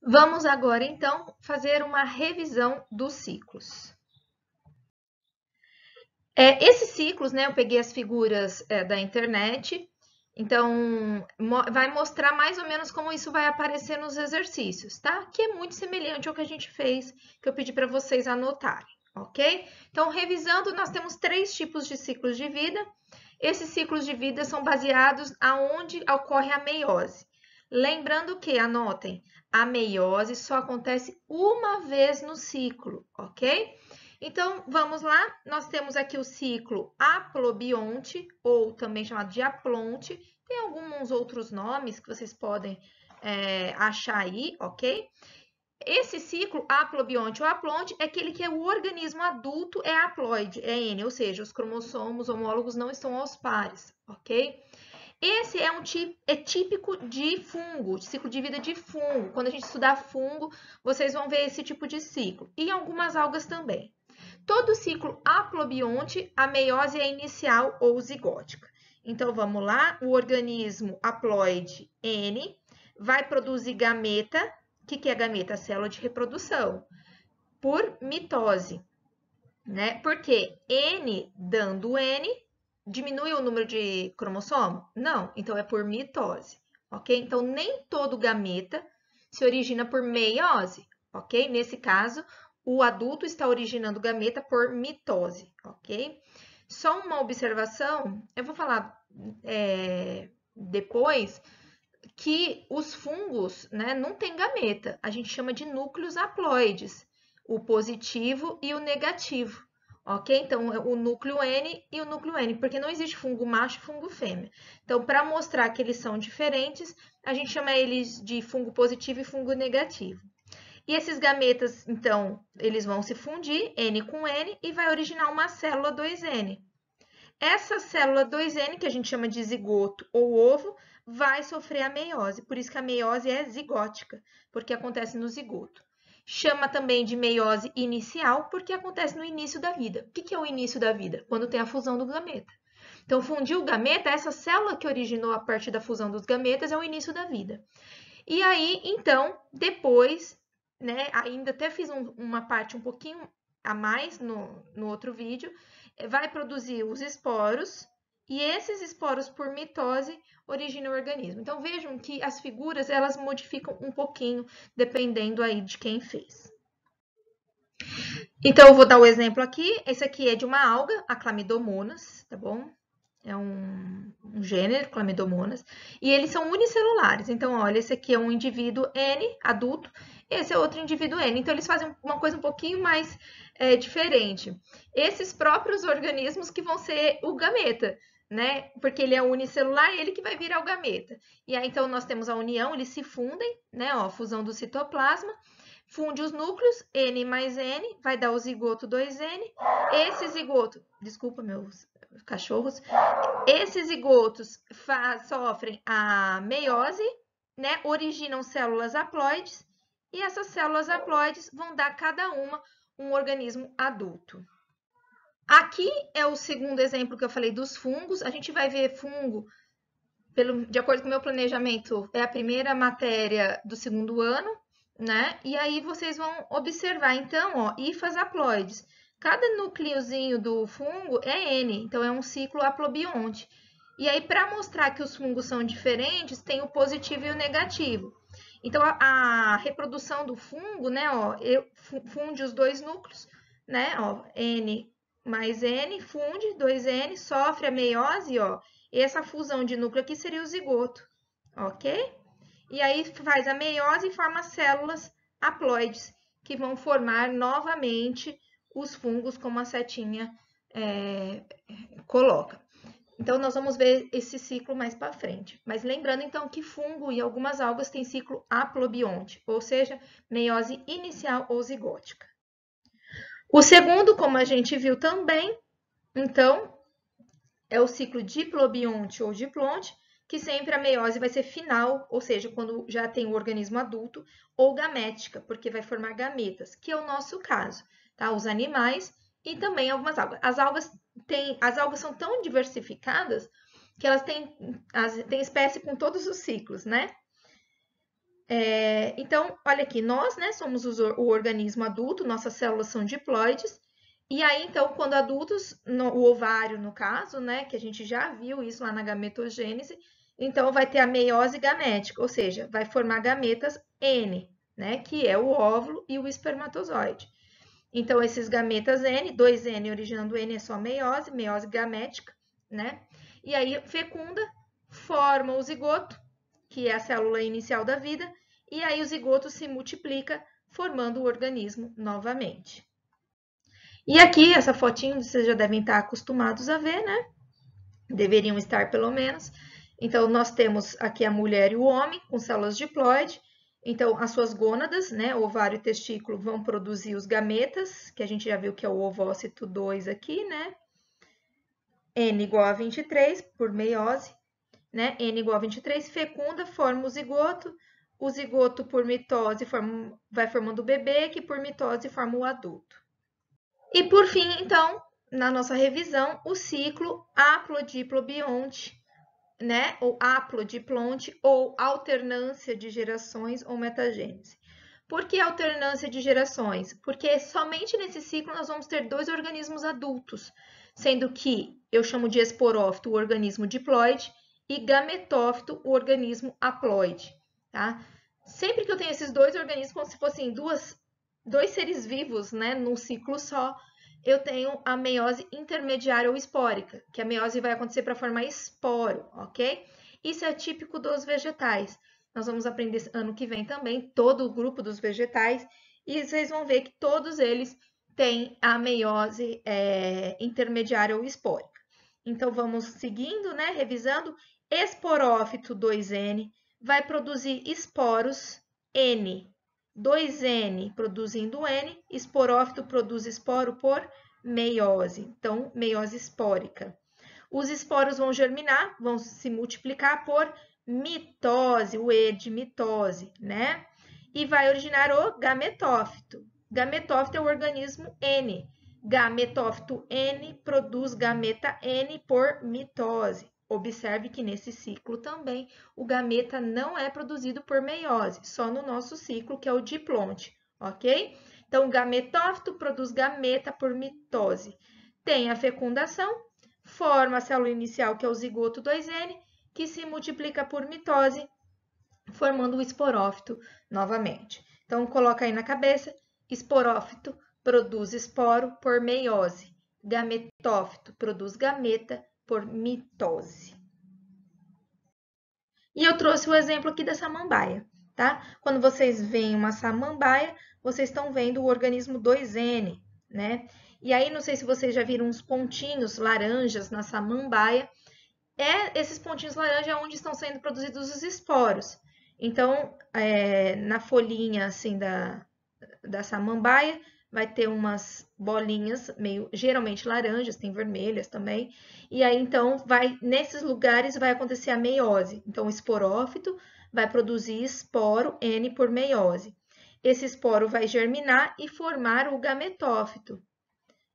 Vamos agora, então, fazer uma revisão dos ciclos. Esses ciclos, né, eu peguei as figuras da internet, então vai mostrar mais ou menos como isso vai aparecer nos exercícios, tá? Que é muito semelhante ao que a gente fez, que eu pedi para vocês anotarem, ok? Então, revisando, nós temos 3 tipos de ciclos de vida. Esses ciclos de vida são baseados aonde ocorre a meiose. Lembrando que, anotem, a meiose só acontece uma vez no ciclo, ok? Então, vamos lá. Nós temos aqui o ciclo aplobionte, ou também chamado de aplonte. Tem alguns outros nomes que vocês podem achar aí, ok? Esse ciclo aplobionte ou aplonte é aquele que o organismo adulto é haploide, é N, ou seja, os cromossomos homólogos não estão aos pares, ok? Esse é típico de fungo, de ciclo de vida de fungo. Quando a gente estudar fungo, vocês vão ver esse tipo de ciclo. E algumas algas também. Todo ciclo aplobionte, a meiose é inicial ou zigótica. Então, vamos lá. O organismo haploide N vai produzir gameta. O que é gameta? A célula de reprodução. Por mitose, né? Porque N dando N, diminui o número de cromossomo? Não, então é por mitose, ok? Então, nem todo gameta se origina por meiose, ok? Nesse caso, o adulto está originando gameta por mitose, ok? Só uma observação, eu vou falar depois que os fungos, né, não tem gameta, a gente chama de núcleos haploides, o positivo e o negativo, ok? Então, o núcleo N e o núcleo N, porque não existe fungo macho e fungo fêmea. Então, para mostrar que eles são diferentes, a gente chama eles de fungo positivo e fungo negativo. E esses gametas, então, eles vão se fundir, N com N, e vai originar uma célula 2N. Essa célula 2N, que a gente chama de zigoto ou ovo, vai sofrer a meiose. Por isso que a meiose é zigótica, porque acontece no zigoto. Chama também de meiose inicial, porque acontece no início da vida. O que é o início da vida? Quando tem a fusão do gameta. Então, fundiu o gameta, essa célula que originou a partir da fusão dos gametas é o início da vida. E aí, então, depois, né, ainda até fiz uma parte um pouquinho a mais no outro vídeo, vai produzir os esporos, e esses esporos, por mitose, originam o organismo. Então, vejam que as figuras, elas modificam um pouquinho, dependendo aí de quem fez. Então, eu vou dar o exemplo aqui. Esse aqui é de uma alga, a Chlamydomonas, tá bom? É um gênero, Chlamydomonas, e eles são unicelulares. Então, olha, esse aqui é um indivíduo N, adulto, esse é outro indivíduo N. Então, eles fazem uma coisa um pouquinho mais diferente. Esses próprios organismos que vão ser o gameta, né? Porque ele é unicelular e ele que vai virar o gameta. E aí, então, nós temos a união, eles se fundem, né? Ó, fusão do citoplasma, funde os núcleos, N mais N, vai dar o zigoto 2N. Esse zigoto, desculpa meus cachorros, esses zigotos sofrem a meiose, né? Originam células haploides, e essas células haploides vão dar cada uma um organismo adulto. Aqui é o segundo exemplo que eu falei dos fungos. A gente vai ver fungo, de acordo com o meu planejamento, é a primeira matéria do segundo ano, né? E aí vocês vão observar, então, ó, hifas haploides. Cada núcleozinho do fungo é N, então é um ciclo haplobionte. E aí, para mostrar que os fungos são diferentes, tem o positivo e o negativo. Então, a reprodução do fungo, né, ó, funde os dois núcleos, né, ó, N mais N, funde, 2N, sofre a meiose, ó, e essa fusão de núcleo aqui seria o zigoto, ok? E aí faz a meiose e forma células haploides, que vão formar novamente os fungos, como a setinha coloca. Então, nós vamos ver esse ciclo mais para frente. Mas lembrando, então, que fungo e algumas algas têm ciclo aplobionte, ou seja, meiose inicial ou zigótica. O segundo, como a gente viu também, então, é o ciclo diplobionte ou diplonte, que sempre a meiose vai ser final, ou seja, quando já tem o organismo adulto, ou gamética, porque vai formar gametas, que é o nosso caso, tá? Os animais e também algumas algas. As algas são tão diversificadas que elas têm espécie com todos os ciclos, né? Então, olha aqui, nós, né, somos o organismo adulto, nossas células são diploides, e aí, então, quando adultos, o ovário, no caso, né, que a gente já viu isso lá na gametogênese, então vai ter a meiose gamética, ou seja, vai formar gametas N, né, que é o óvulo e o espermatozoide. Então, esses gametas N, 2N originando N é só meiose, meiose gamética, né? E aí fecunda, forma o zigoto, que é a célula inicial da vida, e aí o zigoto se multiplica, formando o organismo novamente. E aqui, essa fotinho, vocês já devem estar acostumados a ver, né? Deveriam estar, pelo menos. Então, nós temos aqui a mulher e o homem, com células diploide. Então, as suas gônadas, né, ovário e testículo, vão produzir os gametas, que a gente já viu que é o ovócito 2 aqui, né? N igual a 23, por meiose, né? N igual a 23, fecunda, forma o zigoto por mitose vai formando o bebê, que por mitose forma o adulto. E por fim, então, na nossa revisão, o ciclo haplodiplobionte, né? Ou haplodiplonte, ou alternância de gerações ou metagênese. Por que alternância de gerações? Porque somente nesse ciclo nós vamos ter 2 organismos adultos, sendo que eu chamo de esporófito o organismo diploide e gametófito o organismo haploide, tá? Sempre que eu tenho esses 2 organismos, como se fossem dois seres vivos, né, num ciclo só, eu tenho a meiose intermediária ou espórica, que a meiose vai acontecer para formar esporo, ok? Isso é típico dos vegetais. Nós vamos aprender ano que vem também todo o grupo dos vegetais e vocês vão ver que todos eles têm a meiose intermediária ou espórica. Então, vamos seguindo, né? Revisando. Esporófito 2N vai produzir esporos N. 2N produzindo N, esporófito produz esporo por meiose, então meiose espórica. Os esporos vão germinar, vão se multiplicar por mitose, o E de mitose, né? E vai originar o gametófito. Gametófito é o organismo N. Gametófito N produz gameta N por mitose. Observe que nesse ciclo também o gameta não é produzido por meiose, só no nosso ciclo, que é o diplonte, ok? Então, o gametófito produz gameta por mitose. Tem a fecundação, forma a célula inicial, que é o zigoto 2N, que se multiplica por mitose, formando o esporófito novamente. Então, coloca aí na cabeça, esporófito produz esporo por meiose, gametófito produz gameta por mitose. E eu trouxe o exemplo aqui da samambaia, tá? Quando vocês veem uma samambaia, vocês estão vendo o organismo 2N, né? E aí, não sei se vocês já viram uns pontinhos laranjas na samambaia. Esses pontinhos laranja é onde estão sendo produzidos os esporos. Então, na folhinha, assim, da samambaia, vai ter umas bolinhas meio geralmente laranjas, tem vermelhas também. E aí então nesses lugares vai acontecer a meiose. Então o esporófito vai produzir esporo N por meiose. Esse esporo vai germinar e formar o gametófito,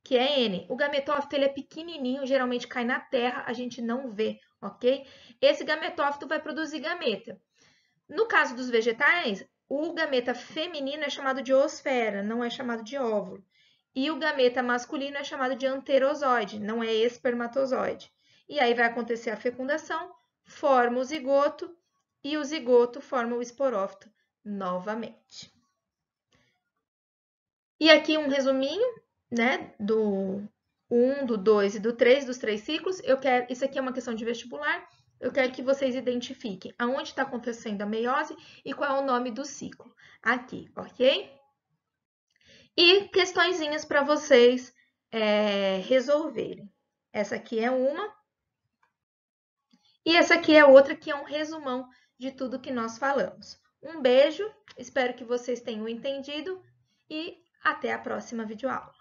que é N. O gametófito ele é pequenininho, geralmente cai na terra, a gente não vê, ok? Esse gametófito vai produzir gameta. No caso dos vegetais, o gameta feminino é chamado de oosfera, não é chamado de óvulo. E o gameta masculino é chamado de anterozoide, não é espermatozoide. E aí vai acontecer a fecundação, forma o zigoto e o zigoto forma o esporófito novamente. E aqui um resuminho, né, do 1, do 2 e do 3, dos 3 ciclos. Isso aqui é uma questão de vestibular. Eu quero que vocês identifiquem aonde está acontecendo a meiose e qual é o nome do ciclo. Aqui, ok? E questõezinhas para vocês resolverem. Essa aqui é uma. E essa aqui é outra, que é um resumão de tudo que nós falamos. Um beijo, espero que vocês tenham entendido e até a próxima videoaula.